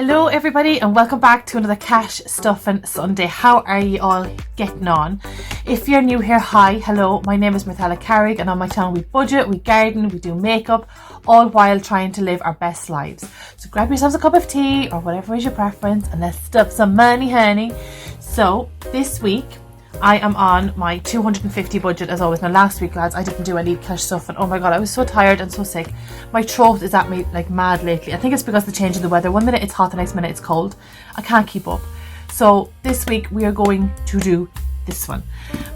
Hello everybody and welcome back to another Cash Stuffing Sunday. How are you all getting on? If you're new here, hi, hello, my name is Martella Carrick and on my channel we budget, we garden, we do makeup, all while trying to live our best lives. So grab yourselves a cup of tea or whatever is your preference and let's stuff some money, honey. So this week I am on my 250 budget as always. Now last week, lads, I didn't do any cash stuff and oh my god, I was so tired and so sick. My throat is at me like mad lately. I think it's because of the change in the weather. One minute it's hot, the next minute it's cold. I can't keep up. So this week we are going to do this one.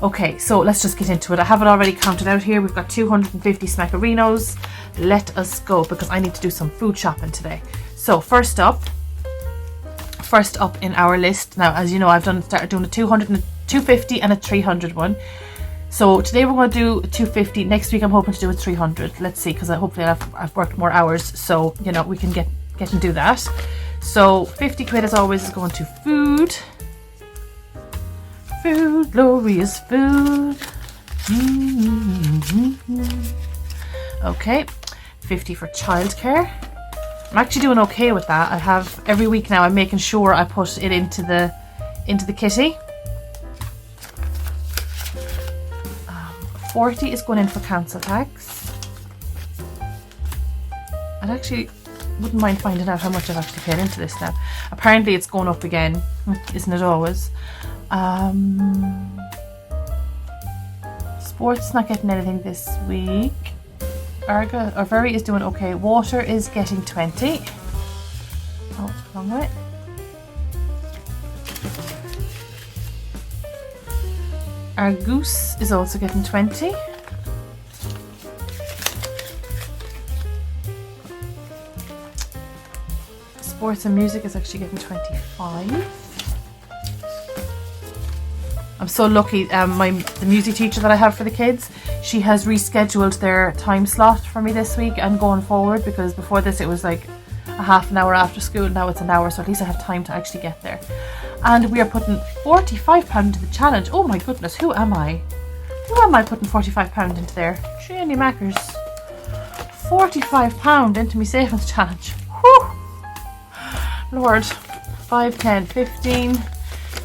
Okay, so let's just get into it. I have it already counted out here. We've got 250 smacarinos. Let us go because I need to do some food shopping today. So first up in our list, now as you know, I've started doing a 250 and a 300 one. So today we're going to do a 250. Next week I'm hoping to do a 300. Let's see, because hopefully I've worked more hours, so you know we can get and do that. So 50 quid as always is going to food, glorious food. Okay, 50 for childcare. I'm actually doing okay with that. I have every week now. I'm making sure I put it into the kitty. 40 is going in for council tax. I actually wouldn't mind finding out how much I've actually paid into this now. Apparently it's going up again, isn't it always? Sports not getting anything this week. Very is doing okay. Water is getting 20. Oh, wrong way. Our goose is also getting 20. Sports and music is actually getting 25. I'm so lucky. The music teacher that I have for the kids, she has rescheduled their time slot for me this week and going forward, because before this it was like a half an hour after school. Now it's an hour, so at least I have time to actually get there. And we are putting £45 into the challenge. Oh my goodness, who am I? Who am I putting £45 into there? Shiny Mackers. £45 into my savings challenge. Whew. Lord. 5, 10, 15,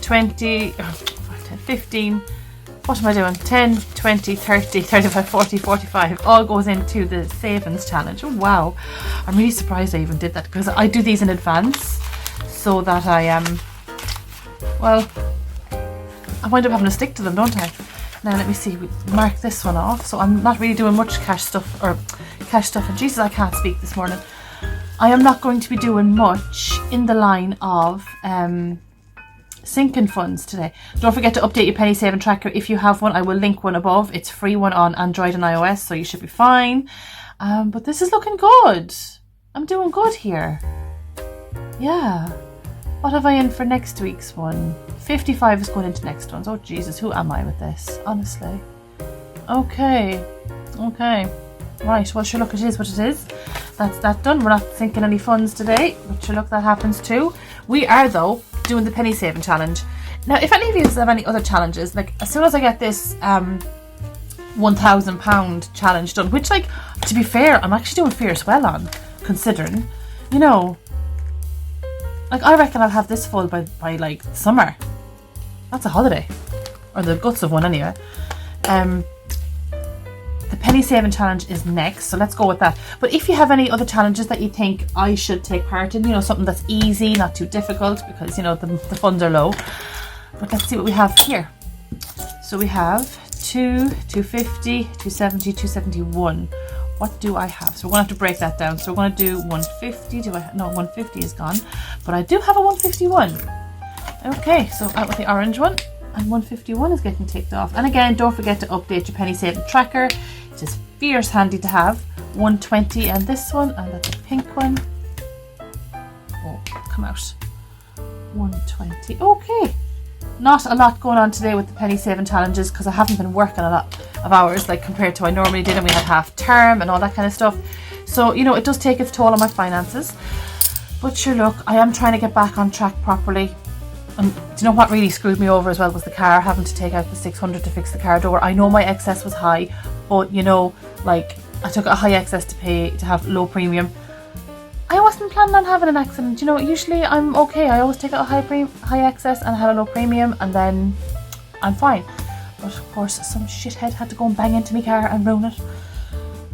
20, 5, 10, 15. What am I doing? 10, 20, 30, 35, 40, 45. All goes into the savings challenge. Oh wow. I'm really surprised I even did that, because I do these in advance so that I well, I wind up having to stick to them, don't I? Now let me see, we mark this one off. So I'm not really doing much cash stuff, and Jesus, I can't speak this morning. I am not going to be doing much in the line of sinking funds today. Don't forget to update your penny saving tracker if you have one. I will link one above. It's a free one on Android and iOS, so you should be fine. But this is looking good. I'm doing good here. Yeah. What have I in for next week's one? 55 is going into next ones. Oh Jesus, who am I with this? Honestly. Okay. Right, well sure, look, it is what it is. That's that done. We're not sinking any funds today, but sure, look, that happens too. We are though doing the penny saving challenge. Now if any of you have any other challenges, like as soon as I get this £1,000 challenge done, which, like, to be fair, I'm actually doing fierce well on, considering, you know, like I reckon I'll have this full by like summer. That's a holiday, or the guts of one anyway. The penny saving challenge is next, so let's go with that. But if you have any other challenges that you think I should take part in, you know, something that's easy, not too difficult, because you know the funds are low. But let's see what we have here. So we have 250, 270, 271. What do I have? So we're going to have to break that down. So we're going to do 150. No, 150 is gone, but I do have a 151. Okay, so out with the orange one, and 151 is getting ticked off. And again, don't forget to update your penny saving tracker. It is fierce handy to have. 120 and this one, and that's a pink one. Oh, come out. 120. Okay. Not a lot going on today with the penny saving challenges, because I haven't been working a lot of hours like compared to I normally did, and we had half term and all that kind of stuff. So, you know, it does take its toll on my finances. But sure, look, I am trying to get back on track properly. And do you know what really screwed me over as well was the car, having to take out the 600 to fix the car door. I know my excess was high, but you know, like I took a high excess to pay to have low premium. I wasn't planning on having an accident. You know, usually I'm okay. I always take out a high excess and have a low premium, and then I'm fine. But of course, some shithead had to go and bang into my car and ruin it.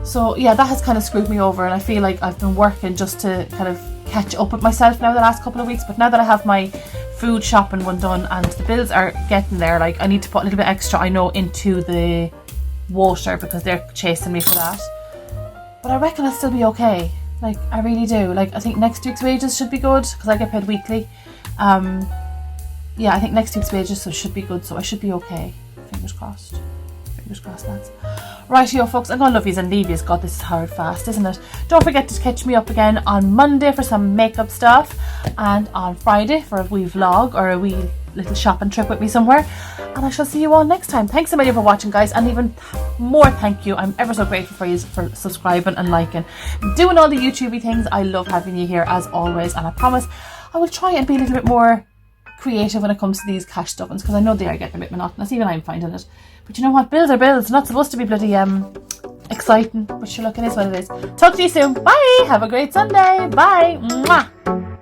So yeah, that has kind of screwed me over, and I feel like I've been working just to kind of catch up with myself now the last couple of weeks. But now that I have my food shopping one done and the bills are getting there, like I need to put a little bit extra, I know, into the water because they're chasing me for that. But I reckon I'll still be okay. Like, I really do. Like, I think next week's wages should be good because I get paid weekly. Yeah, I think next week's wages should be good, so I should be okay. Fingers crossed. Fingers crossed, lads. Rightio, folks, I'm going to love yous and leave yous. God, this is hard fast, isn't it? Don't forget to catch me up again on Monday for some makeup stuff, and on Friday for a wee vlog or a wee little shopping trip with me somewhere. And I shall see you all next time. Thanks so much for watching, guys, and even more thank you. I'm ever so grateful for you for subscribing and liking, doing all the YouTubey things. I love having you here as always, and I promise I will try and be a little bit more creative when it comes to these cash stuffings, because I know they are getting a bit monotonous. Even I'm finding it. But you know what? Bills are bills. It's not supposed to be bloody exciting. But sure, look, it is what it is. Talk to you soon. Bye. Have a great Sunday. Bye. Mwah.